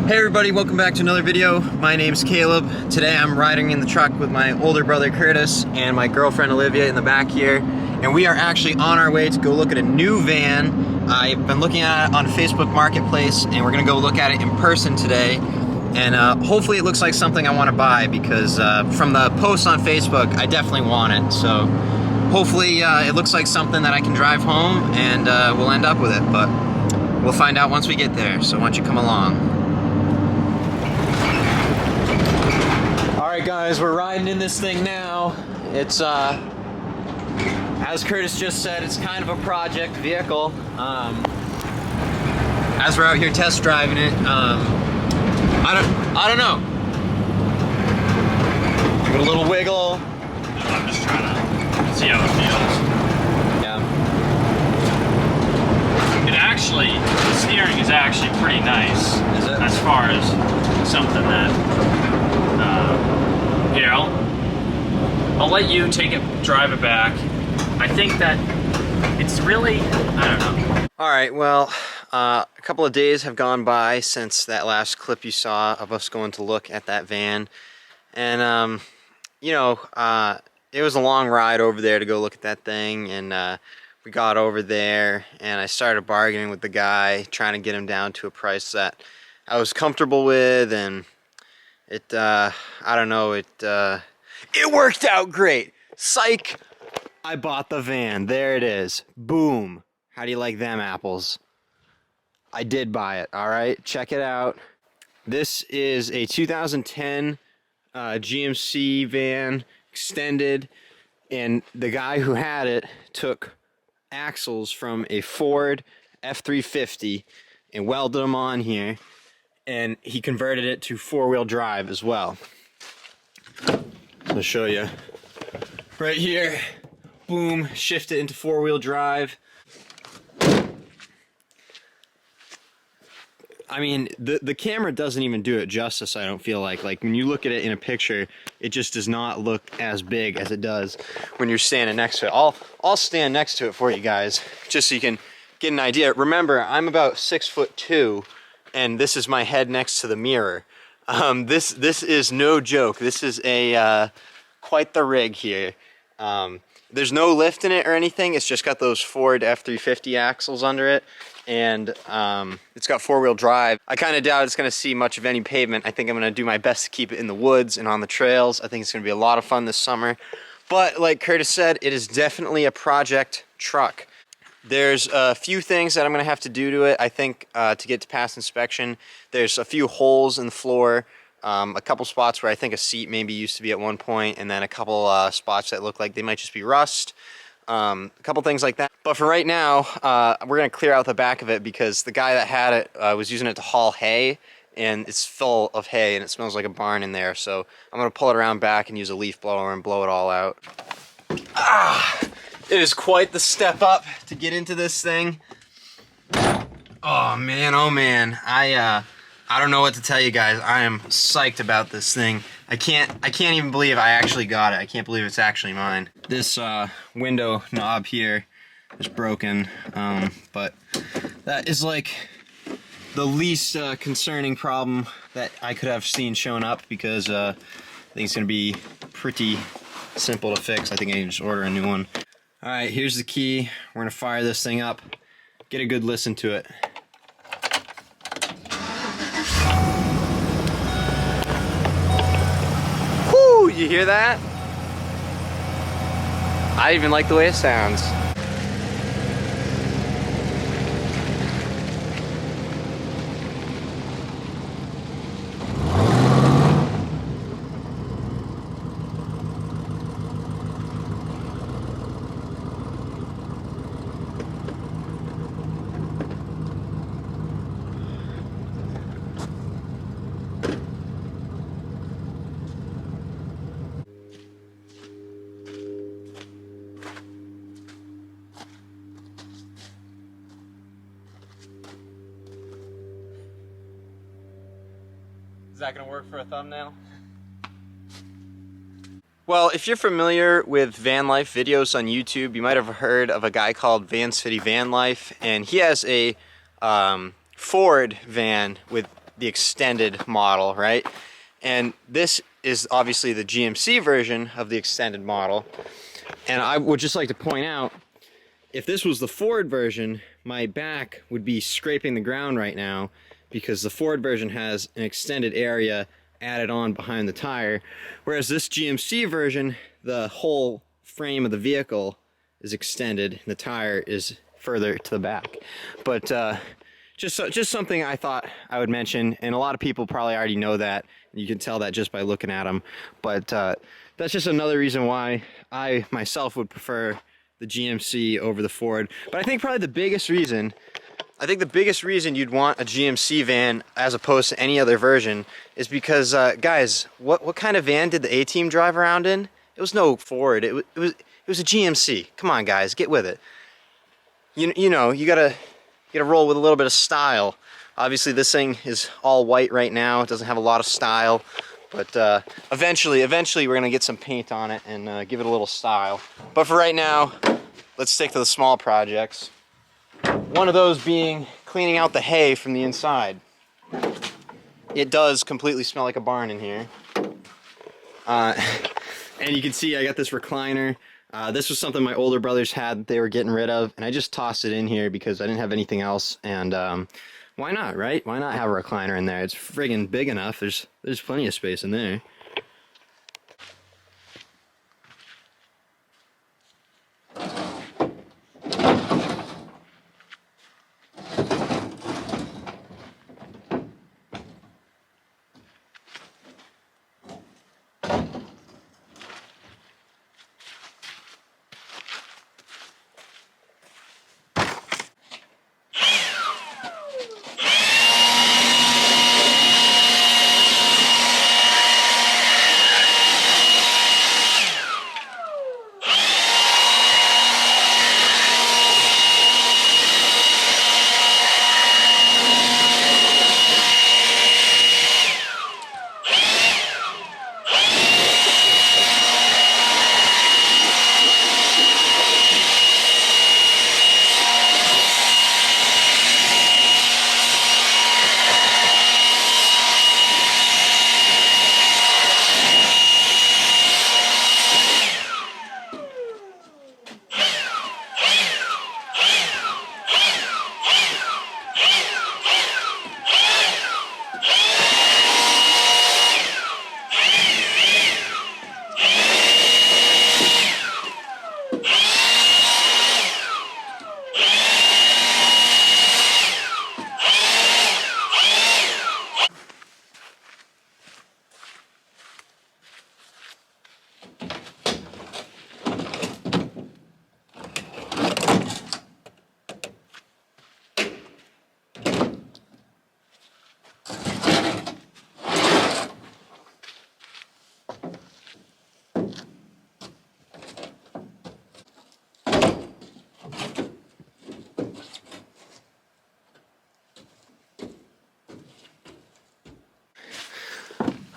Hey everybody, welcome back to another video. My name's Caleb. Today I'm riding in the truck with my older brother Curtis and my girlfriend Olivia in the back here. And we are actually on our way to go look at a new van. I've been looking at it on Facebook Marketplace and we're gonna go look at it in person today. And hopefully it looks like something I wanna buy because from the posts on Facebook, I definitely want it. So hopefully it looks like something that I can drive home and we'll end up with it. But we'll find out once we get there. So why don't you come along? Alright guys, we're riding in this thing now. It's, as Curtis just said, it's kind of a project vehicle. As we're out here test driving it, I don't know. Give it a little wiggle. I'm just trying to see how it feels. Yeah. The steering is actually pretty nice. Is it? As far as something that, here, I'll let you take it, drive it back. I think that it's really, I don't know. All right, well, a couple of days have gone by since that last clip you saw of us going to look at that van. And, you know, it was a long ride over there to go look at that thing. And we got over there and I started bargaining with the guy, trying to get him down to a price that I was comfortable with. And it, I don't know, it worked out great. Psych! I bought the van. There it is. Boom. How do you like them apples? I did buy it, all right? Check it out. This is a 2010 GMC van, extended, and the guy who had it took axles from a Ford F350 and welded them on here, and he converted it to four-wheel drive as well. So I'll show you. Right here, boom, shift it into four-wheel drive. I mean, the camera doesn't even do it justice, I don't feel like. Like, when you look at it in a picture, it just does not look as big as it does when you're standing next to it. I'll stand next to it for you guys, just so you can get an idea. Remember, I'm about 6'2", and this is my head next to the mirror. This is no joke. This is a quite the rig here. There's no lift in it or anything. It's just got those Ford F350 axles under it, and it's got four-wheel drive. I kind of doubt it's going to see much of any pavement. I think I'm going to do my best to keep it in the woods and on the trails. I think it's going to be a lot of fun this summer. But like Curtis said, it is definitely a project truck. There's a few things that I'm going to have to do to it, I think, to get to pass inspection. There's a few holes in the floor. A couple spots where I think a seat maybe used to be at one point, and then a couple spots that look like they might just be rust. A couple things like that. But for right now, we're going to clear out the back of it because the guy that had it was using it to haul hay, and it's full of hay and it smells like a barn in there. So I'm going to pull it around back and use a leaf blower and blow it all out. It is quite the step up to get into this thing. Oh man, I don't know what to tell you guys. I am psyched about this thing. I can't even believe I actually got it. I can't believe it's actually mine. This window knob here is broken, but that is like the least concerning problem that I could have seen shown up because I think it's gonna be pretty simple to fix. I think I can just order a new one. All right, here's the key. We're gonna fire this thing up, get a good listen to it. You hear that? I even like the way it sounds. Is that gonna work for a thumbnail? Well, if you're familiar with van life videos on YouTube, you might have heard of a guy called Van City Van Life, and he has a Ford van with the extended model, right? And this is obviously the GMC version of the extended model. And I would just like to point out, if this was the Ford version, my back would be scraping the ground right now because the Ford version has an extended area added on behind the tire, whereas this GMC version, the whole frame of the vehicle is extended and the tire is further to the back. But just something I thought I would mention, and a lot of people probably already know that. You can tell that just by looking at them. But that's just another reason why I myself would prefer the GMC over the Ford. But I think probably the biggest reason you'd want a GMC van as opposed to any other version is because, guys, what kind of van did the A-Team drive around in? It was no Ford. It was a GMC. Come on, guys, get with it. You know, you gotta roll with a little bit of style. Obviously, this thing is all white right now. It doesn't have a lot of style, but eventually we're gonna get some paint on it and give it a little style. But for right now, let's stick to the small projects. One of those being cleaning out the hay from the inside. It does completely smell like a barn in here. And you can see I got this recliner. This was something my older brothers had that they were getting rid of, and I just tossed it in here because I didn't have anything else. And why not, right? Why not have a recliner in there? It's friggin' big enough. There's plenty of space in there.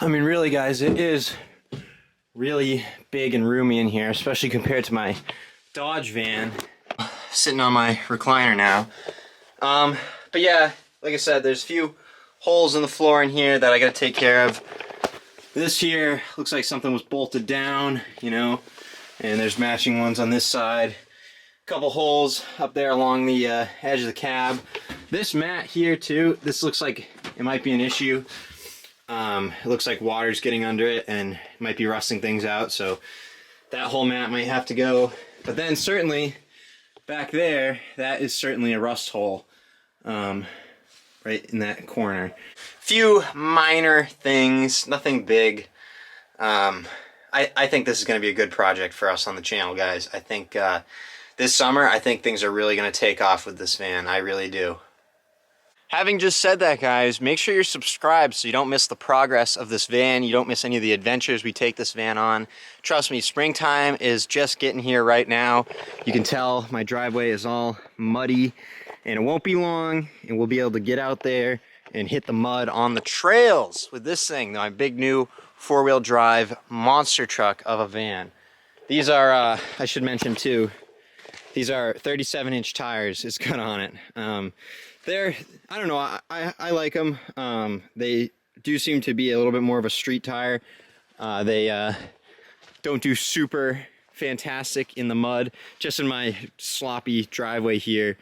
I mean, really, guys, it is really big and roomy in here, especially compared to my Dodge van. Sitting on my recliner now. But yeah, like I said, there's a few holes in the floor in here that I gotta take care of. This here looks like something was bolted down, you know, and there's matching ones on this side. A couple holes up there along the edge of the cab. This mat here too, this looks like it might be an issue. It looks like water's getting under it and it might be rusting things out, so that whole mat might have to go. But then certainly back there, that is certainly a rust hole, right in that corner. Few minor things, nothing big. I think this is going to be a good project for us on the channel, guys. I think this summer, I think things are really going to take off with this van. I really do. Having just said that, guys, make sure you're subscribed so you don't miss the progress of this van. You don't miss any of the adventures we take this van on. Trust me, springtime is just getting here right now. You can tell my driveway is all muddy, and it won't be long, and we'll be able to get out there and hit the mud on the trails with this thing, my big new four-wheel drive monster truck of a van. These are, I should mention too, these are 37-inch tires it's got on it. they're, I don't know, I like them. They do seem to be a little bit more of a street tire. They don't do super fantastic in the mud. Just in my sloppy driveway here,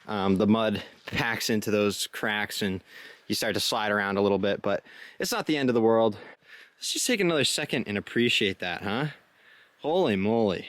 the mud packs into those cracks and you start to slide around a little bit, but it's not the end of the world. Let's just take another second and appreciate that, huh? Holy moly.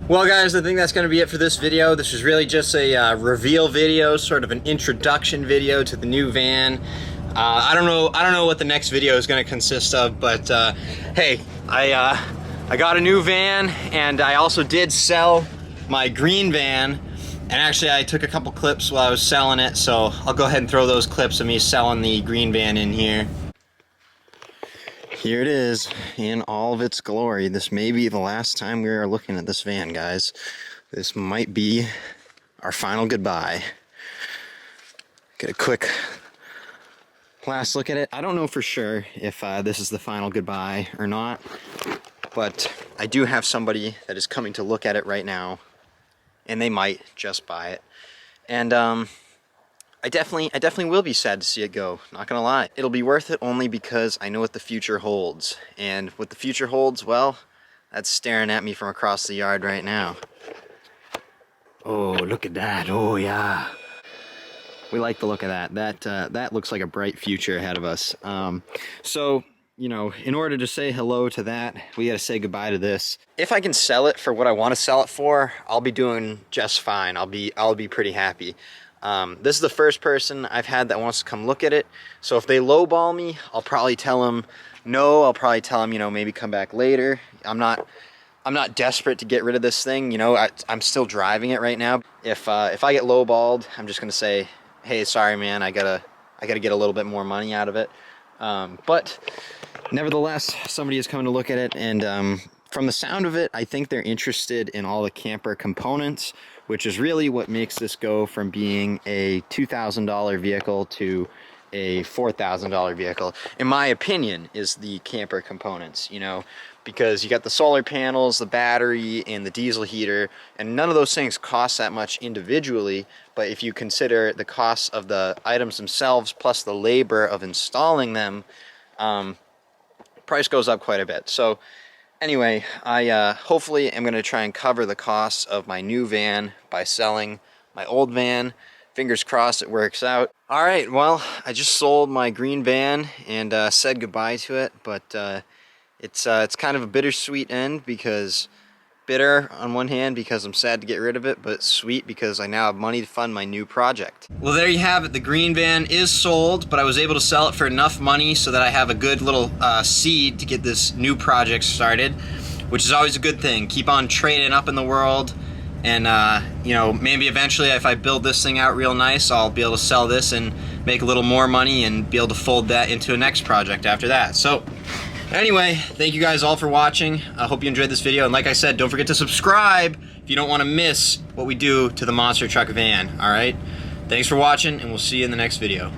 Well guys, I think that's going to be it for this video. This is really just a reveal video, sort of an introduction video to the new van. I don't know what the next video is going to consist of, but hey, I got a new van, and I also did sell my green van, and actually I took a couple clips while I was selling it, so I'll go ahead and throw those clips of me selling the green van in here. Here it is in all of its glory. This may be the last time we are looking at this van, guys. This might be our final goodbye. Get a quick last look at it. I don't know for sure if this is the final goodbye or not, but I do have somebody that is coming to look at it right now, and they might just buy it. And I definitely will be sad to see it go, not gonna lie. It'll be worth it only because I know what the future holds. And what the future holds, well, that's staring at me from across the yard right now. Oh, look at that, oh yeah. We like the look of that. That looks like a bright future ahead of us. So, you know, in order to say hello to that, we gotta say goodbye to this. If I can sell it for what I wanna sell it for, I'll be doing just fine. I'll be pretty happy. This is the first person I've had that wants to come look at it. So if they lowball me, I'll probably tell them no. I'll probably tell them, you know, maybe come back later. I'm not desperate to get rid of this thing. You know, I'm still driving it right now. If I get lowballed, I'm just gonna say, hey, sorry, man. I gotta get a little bit more money out of it. But nevertheless, somebody is coming to look at it, and from the sound of it, I think they're interested in all the camper components, which is really what makes this go from being a $2,000 vehicle to a $4,000 vehicle, in my opinion, is the camper components, you know, because you got the solar panels, the battery, and the diesel heater, and none of those things cost that much individually, but if you consider the costs of the items themselves plus the labor of installing them, price goes up quite a bit. So anyway, I hopefully am going to try and cover the costs of my new van by selling my old van. Fingers crossed it works out. All right, well, I just sold my green van and said goodbye to it, but it's kind of a bittersweet end, because bitter on one hand because I'm sad to get rid of it, but sweet because I now have money to fund my new project. Well, there you have it. The green van is sold, but I was able to sell it for enough money so that I have a good little seed to get this new project started, which is always a good thing. Keep on trading up in the world, and you know, maybe eventually if I build this thing out real nice, I'll be able to sell this and make a little more money and be able to fold that into a next project after that. So anyway, thank you guys all for watching. I hope you enjoyed this video, and like I said, don't forget to subscribe if you don't want to miss what we do to the monster truck van. All right, thanks for watching, and we'll see you in the next video.